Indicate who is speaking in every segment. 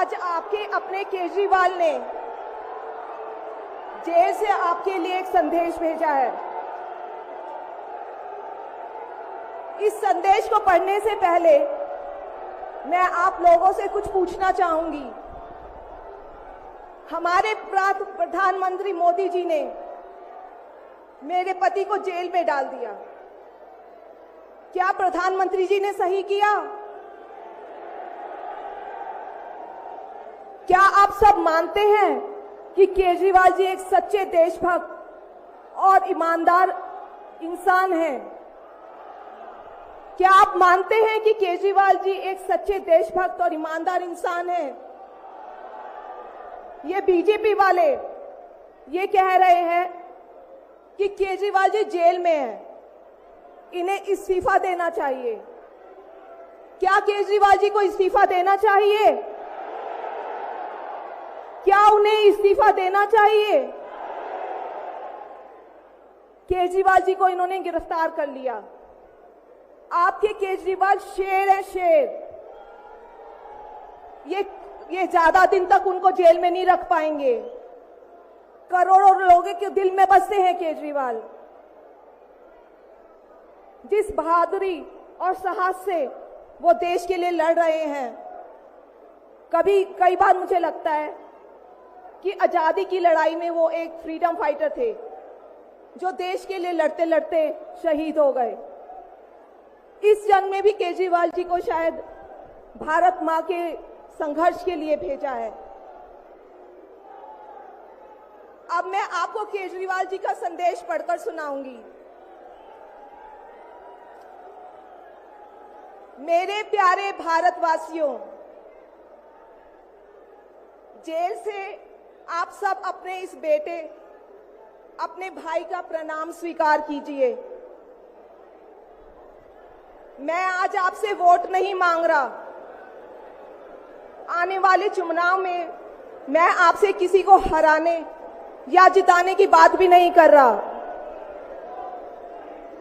Speaker 1: आज आपके अपने केजरीवाल ने जेल से आपके लिए एक संदेश भेजा है। इस संदेश को पढ़ने से पहले मैं आप लोगों से कुछ पूछना चाहूंगी। हमारे प्रधानमंत्री मोदी जी ने मेरे पति को जेल में डाल दिया। क्या प्रधानमंत्री जी ने सही किया? क्या आप सब मानते हैं कि केजरीवाल जी एक सच्चे देशभक्त और ईमानदार इंसान हैं? क्या आप मानते हैं कि केजरीवाल जी एक सच्चे देशभक्त और ईमानदार इंसान हैं? ये बीजेपी वाले ये कह रहे हैं कि केजरीवाल जी जेल में हैं, इन्हें इस्तीफा देना चाहिए। क्या केजरीवाल जी को इस्तीफा देना चाहिए? क्या उन्हें इस्तीफा देना चाहिए? केजरीवाल जी को इन्होंने गिरफ्तार कर लिया। आपके केजरीवाल शेर है, शेर। ये ज्यादा दिन तक उनको जेल में नहीं रख पाएंगे। करोड़ों लोगों के दिल में बसते हैं केजरीवाल। जिस बहादुरी और साहस से वो देश के लिए लड़ रहे हैं, कई बार मुझे लगता है कि आजादी की लड़ाई में वो एक फ्रीडम फाइटर थे जो देश के लिए लड़ते लड़ते शहीद हो गए। इस जंग में भी केजरीवाल जी को शायद भारत मां के संघर्ष के लिए भेजा है। अब मैं आपको केजरीवाल जी का संदेश पढ़कर सुनाऊंगी। मेरे प्यारे भारतवासियों, जेल से आप सब अपने इस बेटे, अपने भाई का प्रणाम स्वीकार कीजिए। मैं आज आपसे वोट नहीं मांग रहा। आने वाले चुनाव में मैं आपसे किसी को हराने या जिताने की बात भी नहीं कर रहा।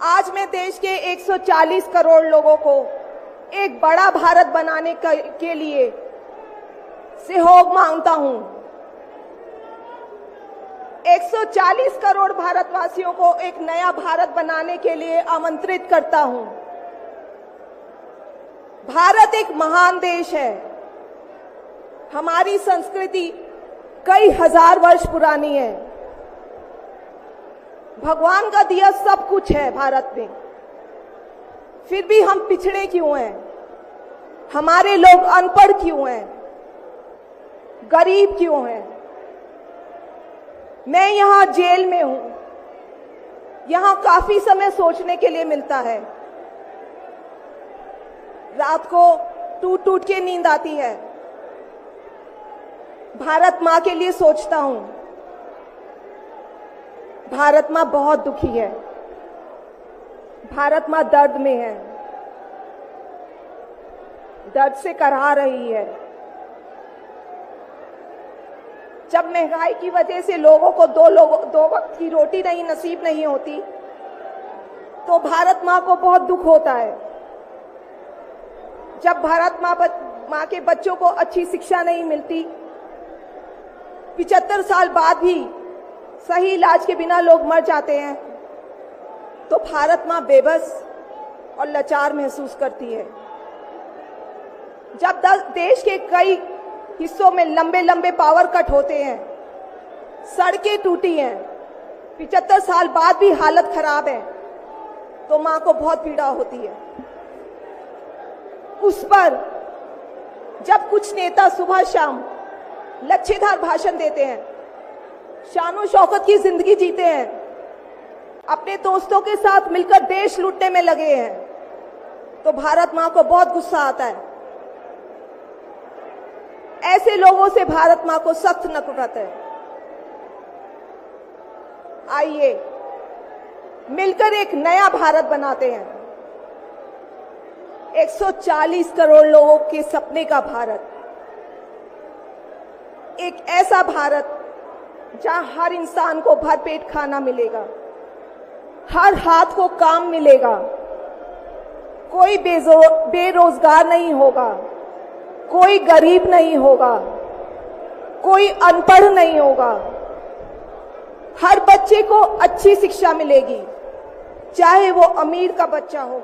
Speaker 1: आज मैं देश के 140 करोड़ लोगों को एक बड़ा भारत बनाने के लिए सहयोग मांगता हूं। 140 करोड़ भारतवासियों को एक नया भारत बनाने के लिए आमंत्रित करता हूं। भारत एक महान देश है। हमारी संस्कृति कई हजार वर्ष पुरानी है। भगवान का दिया सब कुछ है भारत में, फिर भी हम पिछड़े क्यों हैं? हमारे लोग अनपढ़ क्यों हैं? गरीब क्यों हैं? मैं यहां जेल में हूं। यहां काफी समय सोचने के लिए मिलता है। रात को टूट टूट के नींद आती है। भारत मां के लिए सोचता हूं। भारत मां बहुत दुखी है। भारत मां दर्द में है, दर्द से कराह रही है। जब महंगाई की वजह से लोगों को दो वक्त की रोटी नसीब नहीं होती, तो भारत मां को बहुत दुख होता है। जब भारत मां के बच्चों को अच्छी शिक्षा नहीं मिलती, 75 साल बाद भी सही इलाज के बिना लोग मर जाते हैं, तो भारत मां बेबस और लाचार महसूस करती है। जब देश के कई हिस्सों में लंबे लंबे पावर कट होते हैं, सड़कें टूटी हैं, 75 साल बाद भी हालत खराब है, तो मां को बहुत पीड़ा होती है। उस पर जब कुछ नेता सुबह शाम लच्छेदार भाषण देते हैं, शानो शौकत की जिंदगी जीते हैं, अपने दोस्तों के साथ मिलकर देश लूटने में लगे हैं, तो भारत मां को बहुत गुस्सा आता है। ऐसे लोगों से भारत मां को सख्त नफरत है। आइए मिलकर एक नया भारत बनाते हैं। 140 करोड़ लोगों के सपने का भारत, एक ऐसा भारत जहां हर इंसान को भरपेट खाना मिलेगा, हर हाथ को काम मिलेगा, कोई बेरोजगार नहीं होगा, कोई गरीब नहीं होगा, कोई अनपढ़ नहीं होगा। हर बच्चे को अच्छी शिक्षा मिलेगी, चाहे वो अमीर का बच्चा हो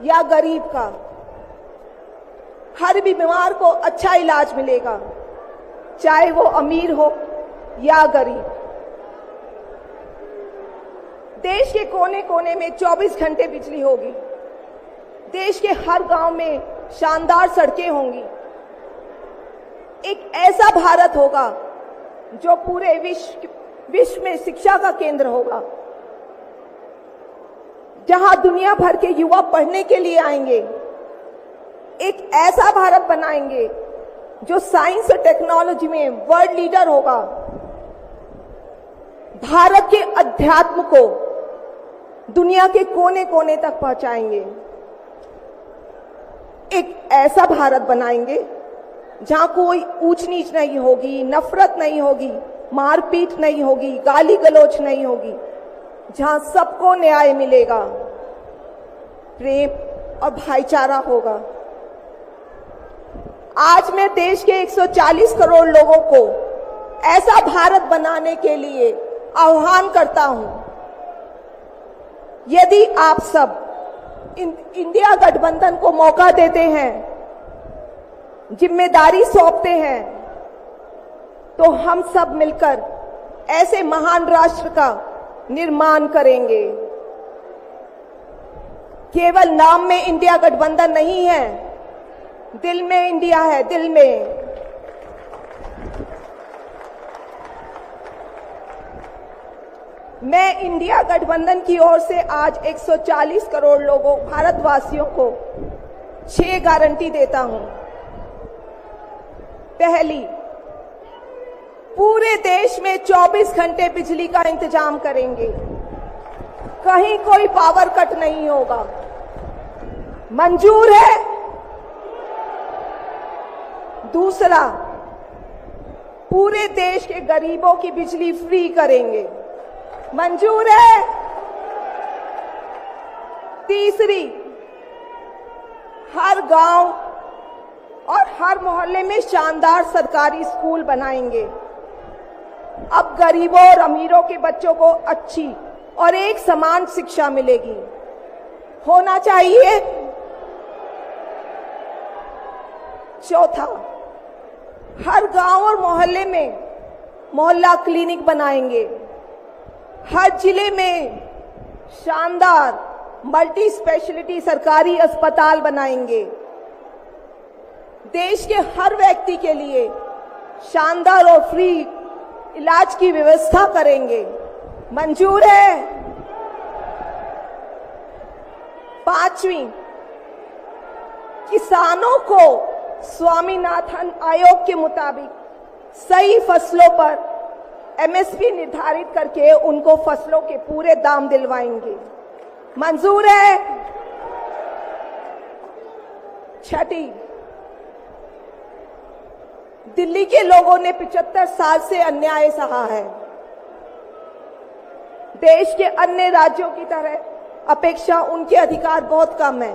Speaker 1: या गरीब का। हर बीमार को अच्छा इलाज मिलेगा, चाहे वो अमीर हो या गरीब। देश के कोने कोने में 24 घंटे बिजली होगी। देश के हर गांव में शानदार सड़कें होंगी। एक ऐसा भारत होगा जो पूरे विश्व में शिक्षा का केंद्र होगा, जहां दुनिया भर के युवा पढ़ने के लिए आएंगे। एक ऐसा भारत बनाएंगे जो साइंस और टेक्नोलॉजी में वर्ल्ड लीडर होगा। भारत के अध्यात्म को दुनिया के कोने कोने तक पहुंचाएंगे। एक ऐसा भारत बनाएंगे जहां कोई ऊंच नीच नहीं होगी, नफरत नहीं होगी, मारपीट नहीं होगी, गाली गलौज नहीं होगी, जहां सबको न्याय मिलेगा, प्रेम और भाईचारा होगा। आज मैं देश के 140 करोड़ लोगों को ऐसा भारत बनाने के लिए आह्वान करता हूं। यदि आप सब इंडिया गठबंधन को मौका देते हैं, जिम्मेदारी सौंपते हैं, तो हम सब मिलकर ऐसे महान राष्ट्र का निर्माण करेंगे। केवल नाम में इंडिया गठबंधन नहीं है, दिल में इंडिया है, दिल में। मैं इंडिया गठबंधन की ओर से आज 140 करोड़ लोगों भारतवासियों को 6 गारंटी देता हूं। पहली, पूरे देश में 24 घंटे बिजली का इंतजाम करेंगे, कहीं कोई पावर कट नहीं होगा। मंजूर है? दूसरा, पूरे देश के गरीबों की बिजली फ्री करेंगे। मंजूर है? तीसरी, हर गांव और हर मोहल्ले में शानदार सरकारी स्कूल बनाएंगे। अब गरीबों और अमीरों के बच्चों को अच्छी और एक समान शिक्षा मिलेगी। होना चाहिए। चौथा, हर गांव और मोहल्ले में मोहल्ला क्लिनिक बनाएंगे। हर जिले में शानदार मल्टी स्पेशलिटी सरकारी अस्पताल बनाएंगे। देश के हर व्यक्ति के लिए शानदार और फ्री इलाज की व्यवस्था करेंगे। मंजूर है? पांचवी, किसानों को स्वामीनाथन आयोग के मुताबिक सही फसलों पर एमएसपी निर्धारित करके उनको फसलों के पूरे दाम दिलवाएंगे। मंजूर है? छठी, दिल्ली के लोगों ने 75 साल से अन्याय सहा है। देश के अन्य राज्यों की तरह अपेक्षा उनके अधिकार बहुत कम है।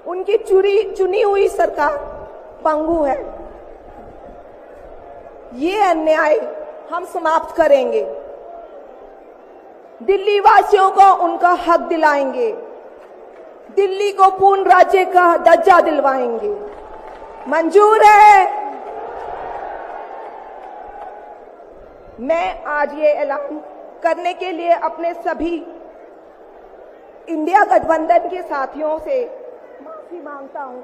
Speaker 1: उनकी चुनी हुई सरकार पंगु है। ये अन्याय हम समाप्त करेंगे। दिल्ली वासियों को उनका हक दिलाएंगे। दिल्ली को पूर्ण राज्य का दर्जा दिलवाएंगे। मंजूर है? मैं आज ये ऐलान करने के लिए अपने सभी इंडिया गठबंधन के साथियों से माफी मांगता हूं,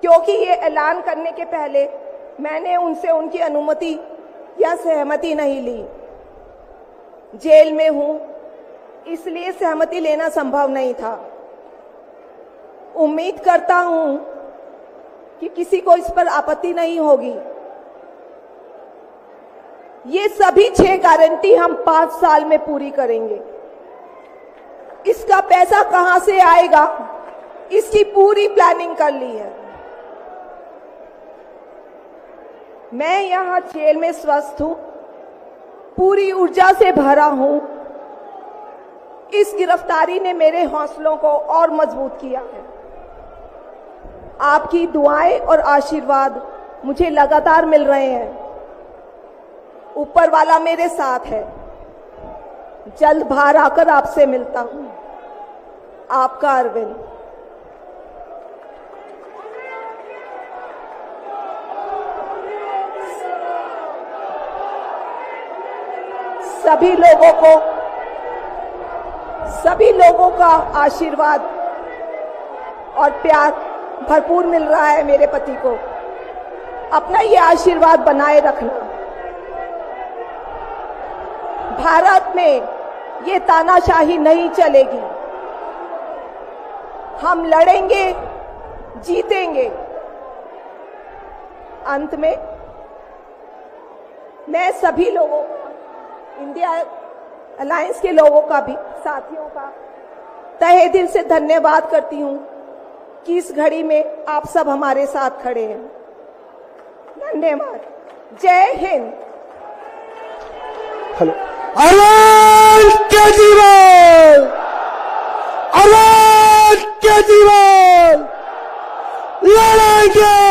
Speaker 1: क्योंकि ये ऐलान करने के पहले मैंने उनसे उनकी अनुमति या सहमति नहीं ली। जेल में हूं, इसलिए सहमति लेना संभव नहीं था। उम्मीद करता हूं कि किसी को इस पर आपत्ति नहीं होगी। ये सभी 6 गारंटी हम 5 साल में पूरी करेंगे। इसका पैसा कहां से आएगा, इसकी पूरी प्लानिंग कर ली है। मैं यहां जेल में स्वस्थ हूं, पूरी ऊर्जा से भरा हूं। इस गिरफ्तारी ने मेरे हौसलों को और मजबूत किया है। आपकी दुआएं और आशीर्वाद मुझे लगातार मिल रहे हैं। ऊपर वाला मेरे साथ है। जल्द बाहर आकर आपसे मिलता हूं। आपका अरविंद। सभी लोगों का आशीर्वाद और प्यार भरपूर मिल रहा है मेरे पति को। अपना ये आशीर्वाद बनाए रखना। भारत में ये तानाशाही नहीं चलेगी। हम लड़ेंगे, जीतेंगे। अंत में मैं सभी लोगों, इंडिया अलायंस के लोगों का भी, साथियों का तहे दिल से धन्यवाद करती हूं कि इस घड़ी में आप सब हमारे साथ खड़े हैं। धन्यवाद। जय हिंद।
Speaker 2: हेलो। अरविंद केजरीवाल, अरविंद केजरीवाल लड़ेंगे।